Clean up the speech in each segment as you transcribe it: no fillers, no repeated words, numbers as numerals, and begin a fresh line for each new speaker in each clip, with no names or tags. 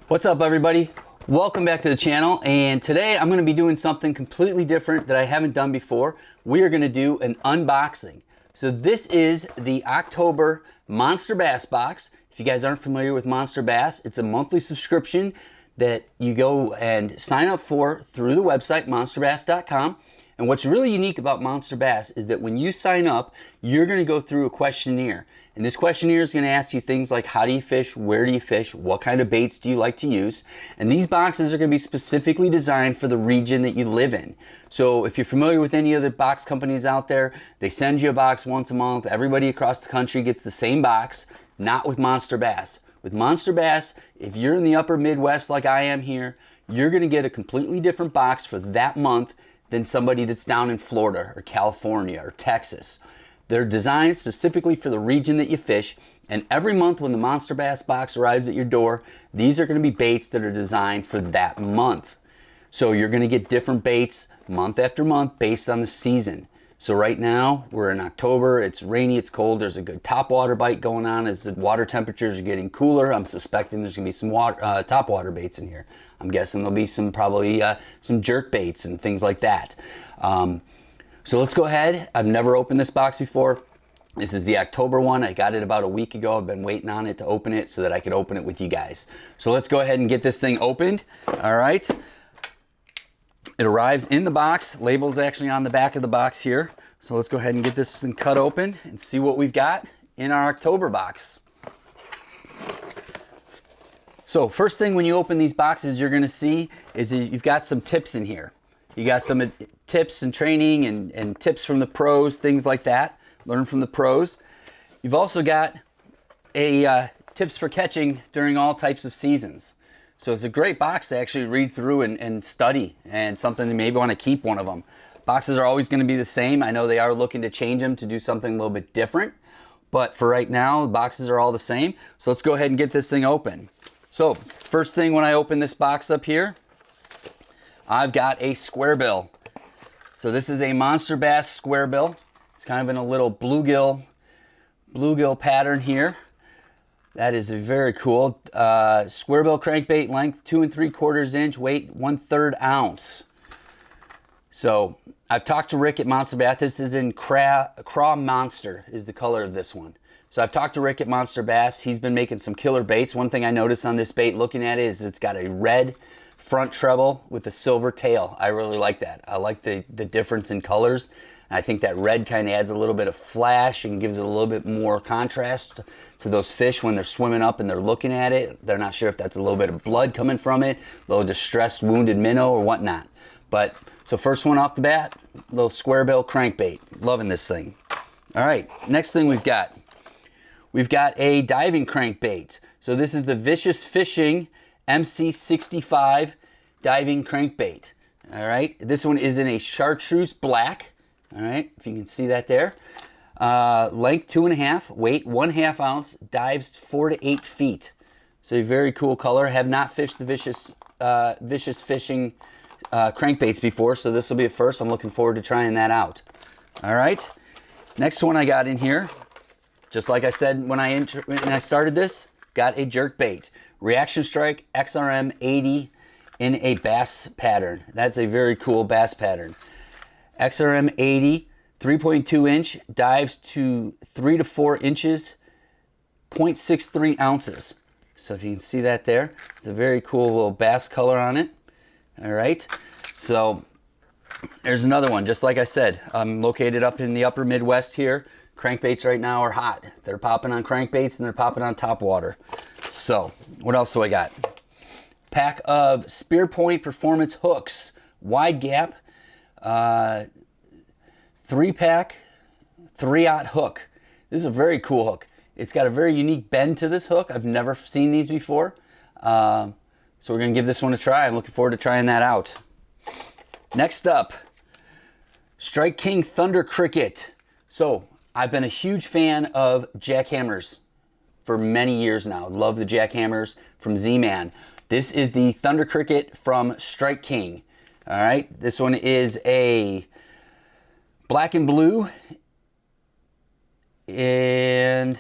What's up, everybody? Welcome back to the channel, and today I'm going to be doing something completely different that I haven't done before. We are going to do an unboxing. So this is the October MonsterBass box. If you guys aren't familiar with MonsterBass, it's a monthly subscription that you go and sign up for through the website monsterbass.com. And what's really unique about MonsterBass is that when you sign up, you're going to go through a questionnaire. And this questionnaire is going to ask you things like, how do you fish? Where do you fish? What kind of baits do you like to use? And these boxes are going to be specifically designed for the region that you live in. So if you're familiar with any other box companies out there, they send you a box once a month. Everybody across the country gets the same box. Not with MonsterBass. With MonsterBass, if you're in the upper Midwest like I am here, you're going to get a completely different box for that month than somebody that's down in Florida or California or Texas. They're designed specifically for the region that you fish, and every month when the MonsterBass box arrives at your door, these are going to be baits that are designed for that month. So you're going to get different baits month after month based on the season. So right now, we're in October, it's rainy, it's cold, there's a good topwater bite going on as the water temperatures are getting cooler. I'm suspecting there's going to be some topwater baits in here. I'm guessing there'll be probably some jerk baits and things like that. So let's go ahead. I've never opened this box before. This is the October one. I got it about a week ago. I've been waiting on it to open it so that I could open it with you guys. So let's go ahead and get this thing opened. All right. It arrives in the box. Label's actually on the back of the box here. So let's go ahead and get this thing cut open and see what we've got in our October box. So first thing when you open these boxes you're going to see is that you've got some tips in here. You got some tips and training and tips from the pros, things like that. Learn from the pros. You've also got tips for catching during all types of seasons. So it's a great box to actually read through and study, and something you maybe want to keep one of them. Boxes are always going to be the same. I know they are looking to change them to do something a little bit different, but for right now, the boxes are all the same. So let's go ahead and get this thing open. So first thing when I open this box up here, I've got a square bill. So this is a MonsterBass square bill. It's kind of in a little bluegill pattern here. That is a very cool square bill crankbait, length 2 3/4 inch, weight 1/3 ounce. So I've talked to Rick at MonsterBass. This is in Craw Monster is the color of this one. So I've talked to Rick at MonsterBass. He's been making some killer baits. One thing I noticed on this bait looking at it is it's got a red front treble with a silver tail. I really like that. I like the difference in colors. I think that red kind of adds a little bit of flash and gives it a little bit more contrast to those fish when they're swimming up and they're looking at it. They're not sure if that's a little bit of blood coming from it, a little distressed wounded minnow or whatnot. But so first one off the bat, little square bill crankbait. Loving this thing. All right, next thing we've got a diving crankbait. So this is the Vicious Fishing MC65 diving crankbait. All right, this one is in a chartreuse black. All right, if you can see that there. Length 2.5, weight 1/2 ounce, dives 4 to 8 feet. So a very cool color. Have not fished the Vicious Fishing crankbaits before, so this will be a first. I'm looking forward to trying that out. All right, next one I got in here, just like I said when I started this, got a jerk bait. Reaction Strike XRM 80 in a bass pattern. That's a very cool bass pattern. XRM 80, 3.2 inch, dives to 3 to 4 inches, 0.63 ounces. So if you can see that there, it's a very cool little bass color on it. All right, so there's another one. Just like I said, I'm located up in the upper Midwest here. Crankbaits right now are hot. They're popping on crankbaits and they're popping on topwater. So what aught do I got? Pack of Spear Point Performance hooks, wide gap, 3-pack, 3/0 hook. This is a very cool hook. It's got a very unique bend to this hook. I've never seen these before. So we're gonna give this one a try. I'm looking forward to trying that out. Next up, Strike King Thunder Cricket. So I've been a huge fan of jackhammers for many years now. Love the jackhammers from Z-Man. This is the Thunder Cricket from Strike King. All right, this one is a black and blue and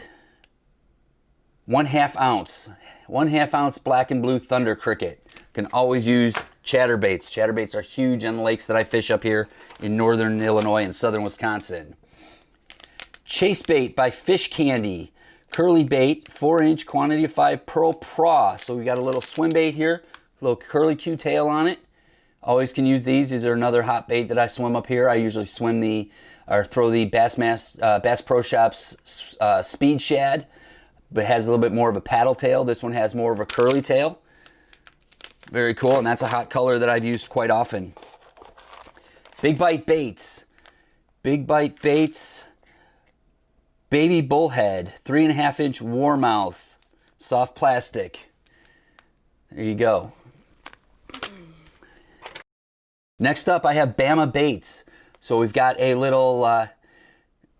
1/2 ounce. 1/2 ounce black and blue thunder cricket. Can always use chatterbaits. Chatterbaits are huge on the lakes that I fish up here in northern Illinois and southern Wisconsin. Chase bait by Fish Candy. Curly bait, 4-inch, quantity of 5, pearl praw. So we got a little swim bait here, a little curly Q tail on it. Always can use these. These are another hot bait that I swim up here. I usually swim throw the Bass Pro Shops Speed Shad, but it has a little bit more of a paddle tail. This one has more of a curly tail. Very cool, and that's a hot color that I've used quite often. Big Bite Baits. Big Bite Baits. Baby Bullhead, 3.5-inch warmouth, soft plastic. There you go. Next up, I have Bama Baits. So we've got a little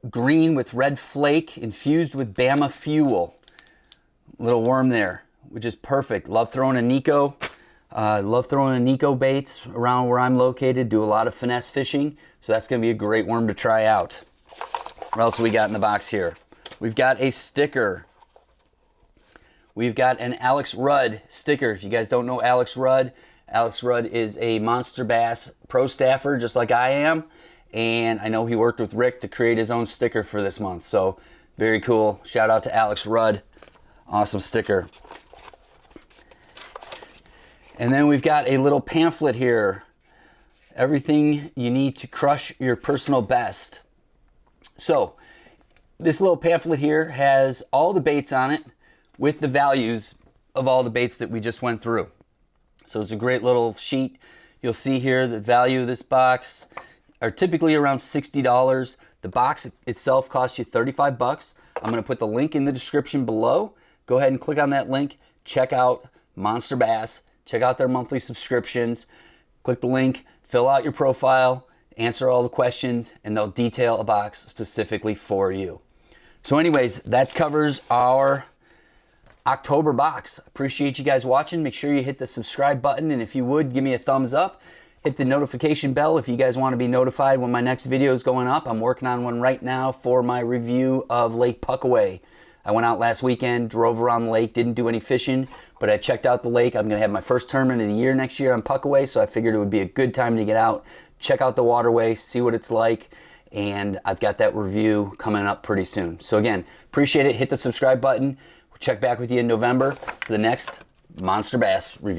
green with red flake infused with Bama Fuel. Little worm there, which is perfect. Love throwing a Nico. Love throwing a Nico baits around where I'm located. Do a lot of finesse fishing. So that's going to be a great worm to try out. What else we got in the box here? We've got a sticker. We've got an Alex Rudd sticker. If you guys don't know Alex Rudd is a MonsterBass pro staffer just like I am. And I know he worked with Rick to create his own sticker for this month. So very cool. Shout out to Alex Rudd. Awesome sticker. And then we've got a little pamphlet here. Everything you need to crush your personal best. So this little pamphlet here has all the baits on it with the values of all the baits that we just went through. So it's a great little sheet. You'll see here the value of this box are typically around $60. The box itself costs you 35 bucks. I'm going to put the link in the description below. Go ahead and click on that link. Check out MonsterBass. Check out their monthly subscriptions. Click the link, fill out your profile, answer all the questions, and they'll detail a box specifically for you. So anyways, that covers our October box. Appreciate you guys watching. Make sure you hit the subscribe button, and if you would, give me a thumbs up. Hit the notification bell if you guys want to be notified when my next video is going up. I'm working on one right now for my review of Lake Puckaway. I went out last weekend, drove around the lake, didn't do any fishing, but I checked out the lake. I'm going to have my first tournament of the year next year on Puckaway, so I figured it would be a good time to get out, check out the waterway, see what it's like, and I've got that review coming up pretty soon. So again, appreciate it. Hit the subscribe button. We'll check back with you in November for the next MonsterBass review.